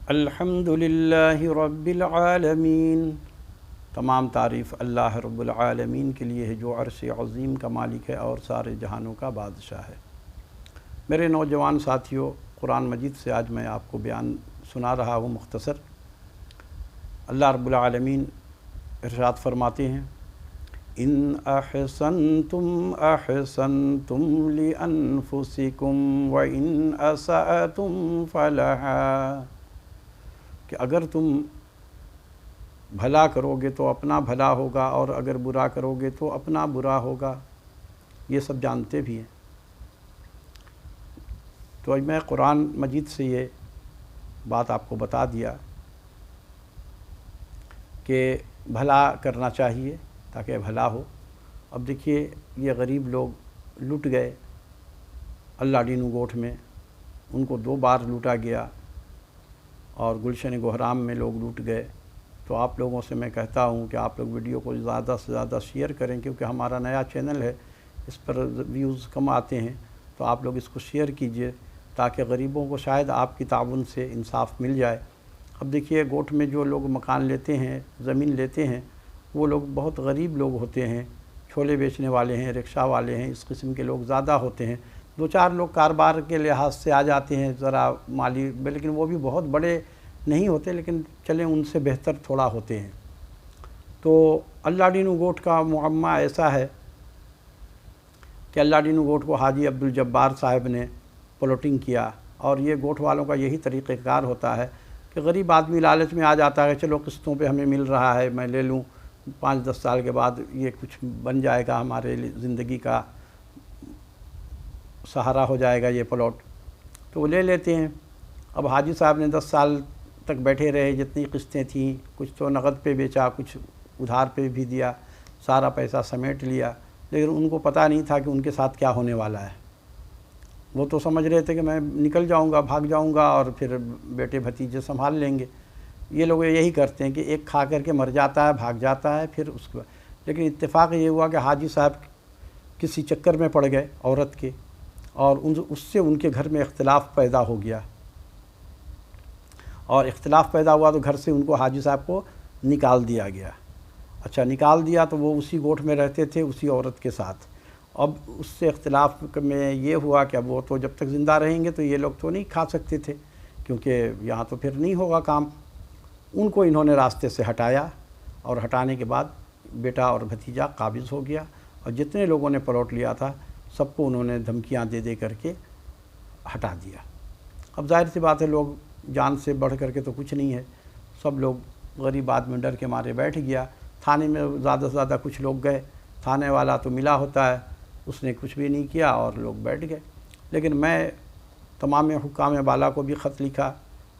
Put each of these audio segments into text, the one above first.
الحمدللہ رب العالمین، تمام تعریف اللہ رب العالمین کے لیے ہے جو عرش عظیم کا مالک ہے اور سارے جہانوں کا بادشاہ ہے۔ میرے نوجوان ساتھیوں، قرآن مجید سے آج میں آپ کو بیان سنا رہا ہوں مختصر۔ اللہ رب العالمین ارشاد فرماتے ہیں، ان احسنتم احسنتم لانفسکم وان اسأتم فلہا، کہ اگر تم بھلا کرو گے تو اپنا بھلا ہوگا اور اگر برا کرو گے تو اپنا برا ہوگا، یہ سب جانتے بھی ہیں۔ تو میں قرآن مجید سے یہ بات آپ کو بتا دیا کہ بھلا کرنا چاہیے تاکہ بھلا ہو۔ اب دیکھیے، یہ غریب لوگ لٹ گئے اللہ ڈینو گوٹھ میں، ان کو 2 بار لوٹا گیا، اور گلشن گوہرام میں لوگ لوٹ گئے۔ تو آپ لوگوں سے میں کہتا ہوں کہ آپ لوگ ویڈیو کو زیادہ سے زیادہ شیئر کریں، کیونکہ ہمارا نیا چینل ہے، اس پر ویوز کم آتے ہیں، تو آپ لوگ اس کو شیئر کیجئے تاکہ غریبوں کو شاید آپ کی تعاون سے انصاف مل جائے۔ اب دیکھیے، گوٹھ میں جو لوگ مکان لیتے ہیں، زمین لیتے ہیں، وہ لوگ بہت غریب لوگ ہوتے ہیں، چھولے بیچنے والے ہیں، رکشہ والے ہیں، اس قسم کے لوگ زیادہ ہوتے ہیں۔ 2-4 لوگ کاروبار کے لحاظ سے آ جاتے ہیں ذرا مالی، لیکن وہ بھی بہت بڑے نہیں ہوتے، لیکن چلیں ان سے بہتر تھوڑا ہوتے ہیں۔ تو اللہ ڈینو گوٹھ کا معمہ ایسا ہے کہ اللہ ڈینو گوٹھ کو حاجی عبدالجبار صاحب نے پلاٹنگ کیا، اور یہ گوٹھ والوں کا یہی طریقہ کار ہوتا ہے کہ غریب آدمی لالچ میں آ جاتا ہے، چلو قسطوں پہ ہمیں مل رہا ہے، میں لے لوں، 5-10 سال کے بعد یہ کچھ بن جائے گا، ہمارے زندگی کا سہارا ہو جائے گا یہ پلاٹ، تو وہ لے لیتے ہیں۔ اب حاجی صاحب نے 10 سال تک بیٹھے رہے، جتنی قسطیں تھیں، کچھ تو نقد پہ بیچا، کچھ ادھار پہ بھی دیا، سارا پیسہ سمیٹ لیا، لیکن ان کو پتہ نہیں تھا کہ ان کے ساتھ کیا ہونے والا ہے۔ وہ تو سمجھ رہے تھے کہ میں نکل جاؤں گا، بھاگ جاؤں گا، اور پھر بیٹے بھتیجے سنبھال لیں گے۔ یہ لوگ یہی کرتے ہیں کہ ایک کھا کر کے مر جاتا ہے، بھاگ جاتا ہے، پھر اس کو، لیکن اتفاق یہ ہوا کہ حاجی صاحب کسی چکر میں پڑ گئے عورت کے، اور اس سے ان کے گھر میں اختلاف پیدا ہو گیا، اور اختلاف پیدا ہوا تو گھر سے ان کو حاجی صاحب کو نکال دیا گیا۔ اچھا، نکال دیا تو وہ اسی گوٹھ میں رہتے تھے، اسی عورت کے ساتھ۔ اب اس سے اختلاف میں یہ ہوا کہ اب وہ تو جب تک زندہ رہیں گے تو یہ لوگ تو نہیں کھا سکتے تھے، کیونکہ یہاں تو پھر نہیں ہوگا کام۔ ان کو انہوں نے راستے سے ہٹایا، اور ہٹانے کے بعد بیٹا اور بھتیجا قابض ہو گیا، اور جتنے لوگوں نے پلاٹ لیا تھا سب کو انہوں نے دھمکیاں دے دے کر کے ہٹا دیا۔ اب ظاہر سی بات ہے، لوگ جان سے بڑھ کر کے تو کچھ نہیں ہے، سب لوگ، غریب آدمی ڈر کے مارے بیٹھ گیا۔ تھانے میں زیادہ سے زیادہ کچھ لوگ گئے، تھانے والا تو ملا ہوتا ہے، اس نے کچھ بھی نہیں کیا، اور لوگ بیٹھ گئے۔ لیکن میں تمام حکام بالا کو بھی خط لکھا،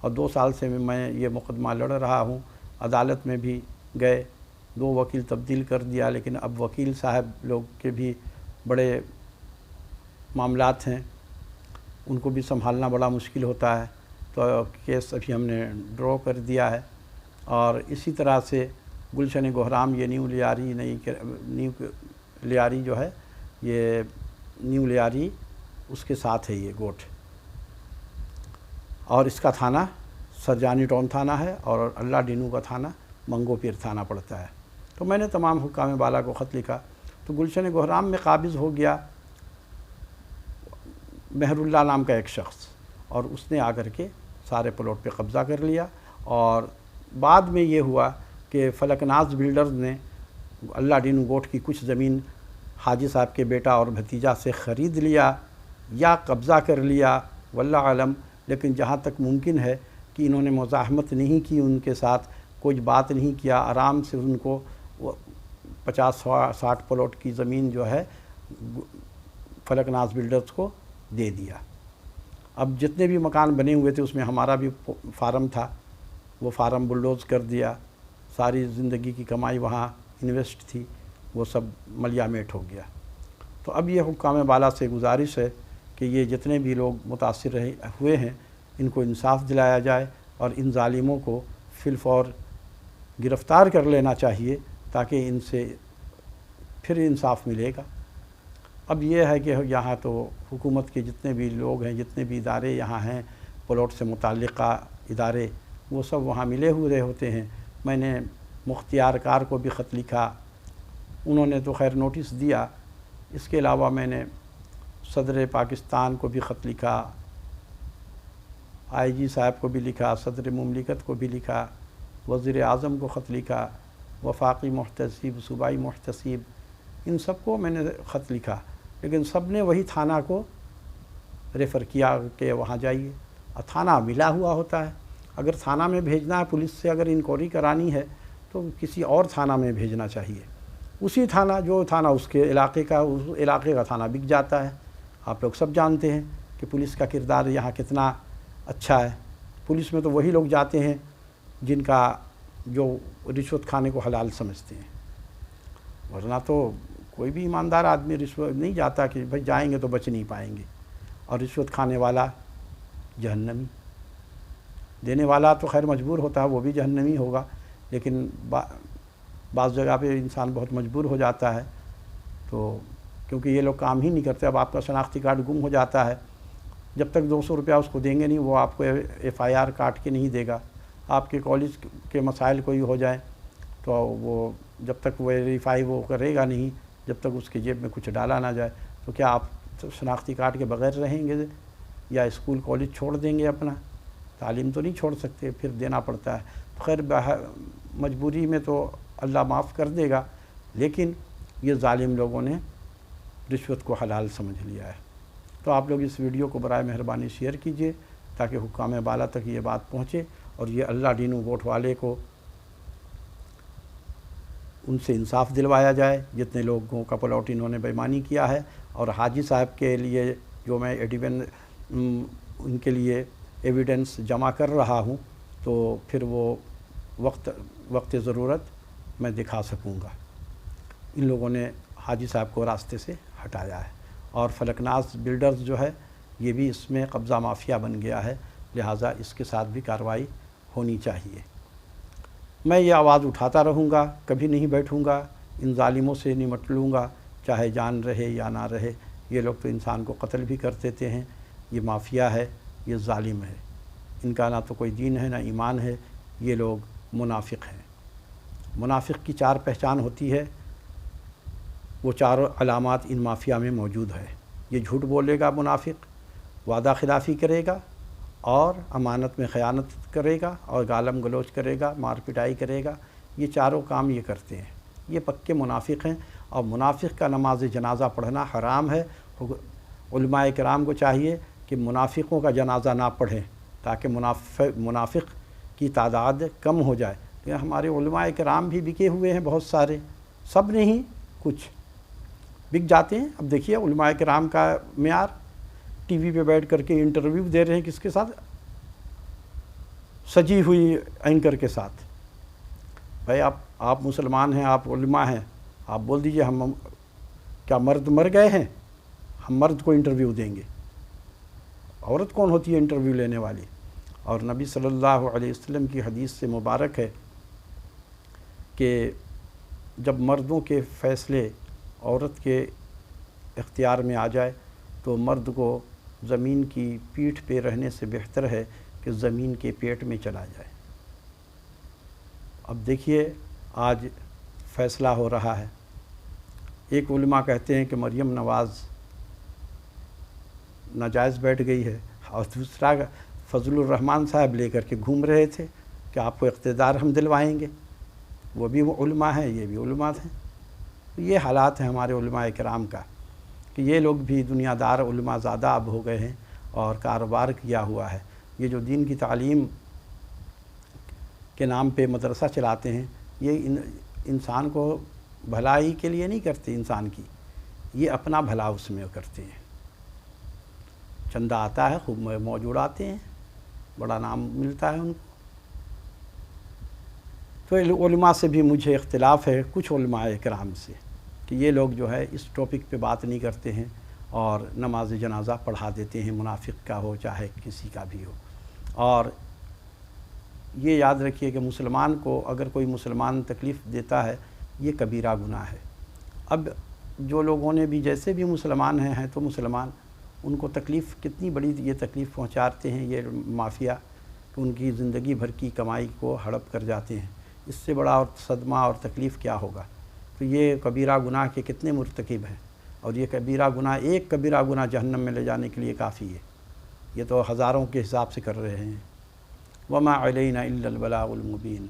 اور 2 سال سے میں یہ مقدمہ لڑ رہا ہوں، عدالت میں بھی گئے، 2 وکیل تبدیل کر دیا، لیکن اب وکیل صاحب لوگ کے بھی بڑے معاملات ہیں، ان کو بھی سنبھالنا بڑا مشکل ہوتا ہے، تو کیس ابھی ہم نے ڈرا کر دیا ہے۔ اور اسی طرح سے گلشن گوہرام، یہ نیو لیاری جو ہے، یہ نیو لیاری اس کے ساتھ ہے یہ گوٹھ، اور اس کا تھانہ سرجانی ٹاؤن تھانہ ہے، اور اللہ ڈینو کا تھانہ منگو پیر تھانہ پڑتا ہے۔ تو میں نے تمام حکام بالا کو خط لکھا، تو گلشن گوہرام میں قابض ہو گیا مہر اللہ نام کا ایک شخص، اور اس نے آ کر کے سارے پلاٹ پہ قبضہ کر لیا۔ اور بعد میں یہ ہوا کہ فلک ناز بلڈرز نے اللہ ڈینو گوٹھ کی کچھ زمین حاجی صاحب کے بیٹا اور بھتیجا سے خرید لیا یا قبضہ کر لیا، واللہ عالم، لیکن جہاں تک ممکن ہے کہ انہوں نے مزاحمت نہیں کی، ان کے ساتھ کوئی بات نہیں کیا، آرام سے ان کو 50-60 پلاٹ کی زمین جو ہے فلک ناز بلڈرز کو دے دیا۔ اب جتنے بھی مکان بنے ہوئے تھے اس میں ہمارا بھی فارم تھا، وہ فارم بلڈوز کر دیا، ساری زندگی کی کمائی وہاں انویسٹ تھی، وہ سب ملیا میٹ ہو گیا۔ تو اب یہ حکام بالا سے گزارش ہے کہ یہ جتنے بھی لوگ متاثر ہوئے ہیں ان کو انصاف دلایا جائے، اور ان ظالموں کو فی الفور گرفتار کر لینا چاہیے تاکہ ان سے پھر انصاف ملے گا۔ اب یہ ہے کہ یہاں تو حکومت کے جتنے بھی لوگ ہیں، جتنے بھی ادارے یہاں ہیں، پلاٹ سے متعلقہ ادارے، وہ سب وہاں ملے ہوئے ہوتے ہیں۔ میں نے مختار کار کو بھی خط لکھا، انہوں نے تو خیر نوٹس دیا۔ اس کے علاوہ میں نے صدر پاکستان کو بھی خط لکھا، آئی جی صاحب کو بھی لکھا، صدر مملکت کو بھی لکھا، وزیر اعظم کو خط لکھا، وفاقی محتسب، صوبائی محتسب، ان سب کو میں نے خط لکھا، لیکن سب نے وہی تھانہ کو ریفر کیا کہ وہاں جائیے۔ اور تھانہ ملا ہوا ہوتا ہے، اگر تھانہ میں بھیجنا ہے، پولیس سے اگر انکوائری کرانی ہے تو کسی اور تھانہ میں بھیجنا چاہیے۔ اسی تھانہ جو تھانہ اس کے علاقے کا، اس علاقے کا تھانہ بک جاتا ہے۔ آپ لوگ سب جانتے ہیں کہ پولیس کا کردار یہاں کتنا اچھا ہے۔ پولیس میں تو وہی لوگ جاتے ہیں جن کا جو رشوت کھانے کو حلال سمجھتے ہیں، ورنہ تو کوئی بھی ایماندار آدمی رشوت نہیں جاتا کہ بھائی جائیں گے تو بچ نہیں پائیں گے۔ اور رشوت کھانے والا جہنمی، دینے والا تو خیر مجبور ہوتا ہے، وہ بھی جہنمی ہوگا، لیکن بعض جگہ پہ انسان بہت مجبور ہو جاتا ہے، تو کیونکہ یہ لوگ کام ہی نہیں کرتے۔ اب آپ کا شناختی کارڈ گم ہو جاتا ہے، جب تک 200 روپیہ اس کو دیں گے نہیں، وہ آپ کو ایف آئی آر کاٹ کے نہیں دے گا۔ آپ کے کالج کے مسائل کوئی ہو جائیں تو وہ جب تک ویریفائی وہ کرے گا نہیں، جب تک اس کی جیب میں کچھ ڈالا نہ جائے، تو کیا آپ شناختی کارڈ کے بغیر رہیں گے یا اسکول کالج چھوڑ دیں گے؟ اپنا تعلیم تو نہیں چھوڑ سکتے، پھر دینا پڑتا ہے۔ تو خیر مجبوری میں تو اللہ معاف کر دے گا، لیکن یہ ظالم لوگوں نے رشوت کو حلال سمجھ لیا ہے۔ تو آپ لوگ اس ویڈیو کو برائے مہربانی شیئر کیجئے تاکہ حکام بالا تک یہ بات پہنچے اور یہ اللہ ڈینو ووٹ والے کو ان سے انصاف دلوایا جائے جتنے لوگوں کا پلاٹ انہوں نے بےایمانی کیا ہے۔ اور حاجی صاحب کے لیے جو میں ان کے لیے ایویڈنس جمع کر رہا ہوں، تو پھر وہ وقت ضرورت میں دکھا سکوں گا۔ ان لوگوں نے حاجی صاحب کو راستے سے ہٹایا ہے، اور فلک ناز بلڈرز جو ہے یہ بھی اس میں قبضہ مافیا بن گیا ہے، لہٰذا اس کے ساتھ بھی کارروائی ہونی چاہیے۔ میں یہ آواز اٹھاتا رہوں گا، کبھی نہیں بیٹھوں گا، ان ظالموں سے نمٹ لوں گا، چاہے جان رہے یا نہ رہے۔ یہ لوگ تو انسان کو قتل بھی کر دیتے ہیں، یہ مافیا ہے، یہ ظالم ہے، ان کا نہ تو کوئی دین ہے نہ ایمان ہے، یہ لوگ منافق ہیں۔ منافق کی 4 پہچان ہوتی ہے، وہ 4 علامات ان مافیا میں موجود ہے۔ یہ جھوٹ بولے گا منافق، وعدہ خلافی کرے گا، اور امانت میں خیانت کرے گا، اور گالم گلوچ کرے گا، مار پٹائی کرے گا۔ یہ 4 کام یہ کرتے ہیں، یہ پکے منافق ہیں۔ اور منافق کا نماز جنازہ پڑھنا حرام ہے۔ علماء کرام کو چاہیے کہ منافقوں کا جنازہ نہ پڑھیں تاکہ منافق کی تعداد کم ہو جائے۔ کہ ہمارے علماء کرام بھی بکے ہوئے ہیں، بہت سارے، سب نہیں، کچھ بک جاتے ہیں۔ اب دیکھیے علماء کرام کا معیار، ٹی وی پہ بیٹھ کر کے انٹرویو دے رہے ہیں، کس کے ساتھ؟ سجی ہوئی اینکر کے ساتھ۔ بھائی آپ مسلمان ہیں، آپ علماء ہیں، آپ بول دیجئے ہم کیا مرد مر گئے ہیں؟ ہم مرد کو انٹرویو دیں گے؟ عورت کون ہوتی ہے انٹرویو لینے والی؟ اور نبی صلی اللہ علیہ وسلم کی حدیث سے مبارک ہے کہ جب مردوں کے فیصلے عورت کے اختیار میں آ جائے تو مرد کو زمین کی پیٹھ پہ رہنے سے بہتر ہے کہ زمین کے پیٹ میں چلا جائے۔ اب دیکھیے آج فیصلہ ہو رہا ہے۔ ایک علماء کہتے ہیں کہ مریم نواز ناجائز بیٹھ گئی ہے، اور دوسرا فضل الرحمان صاحب لے کر کے گھوم رہے تھے کہ آپ کو اقتدار ہم دلوائیں گے۔ وہ بھی علماء ہیں، یہ بھی علماء ہیں۔ یہ حالات ہیں ہمارے علماء کرام کا کہ یہ لوگ بھی دنیا دار علماء زادہ اب ہو گئے ہیں اور کاروبار کیا ہوا ہے۔ یہ جو دین کی تعلیم کے نام پہ مدرسہ چلاتے ہیں، یہ انسان کو بھلائی کے لیے نہیں کرتے، انسان کی، یہ اپنا بھلا اس میں کرتے ہیں۔ چندہ آتا ہے، خوب موج اڑاتے ہیں، بڑا نام ملتا ہے ان کو۔ تو علماء سے بھی مجھے اختلاف ہے، کچھ علماء کرام سے، کہ یہ لوگ جو ہے اس ٹاپک پہ بات نہیں کرتے ہیں اور نماز جنازہ پڑھا دیتے ہیں، منافق کا ہو چاہے کسی کا بھی ہو۔ اور یہ یاد رکھیے کہ مسلمان کو اگر کوئی مسلمان تکلیف دیتا ہے، یہ کبیرہ گناہ ہے۔ اب جو لوگوں نے بھی جیسے بھی مسلمان ہیں تو مسلمان، ان کو تکلیف کتنی بڑی یہ تکلیف پہنچاتے ہیں یہ مافیا، کہ ان کی زندگی بھر کی کمائی کو ہڑپ کر جاتے ہیں، اس سے بڑا اور صدمہ اور تکلیف کیا ہوگا؟ تو یہ کبیرہ گناہ کے کتنے مرتکب ہیں، اور یہ کبیرہ گناہ، ایک کبیرہ گناہ جہنم میں لے جانے کے لیے کافی ہے، یہ تو ہزاروں کے حساب سے کر رہے ہیں۔ وما علینا الا البلاغ المبین۔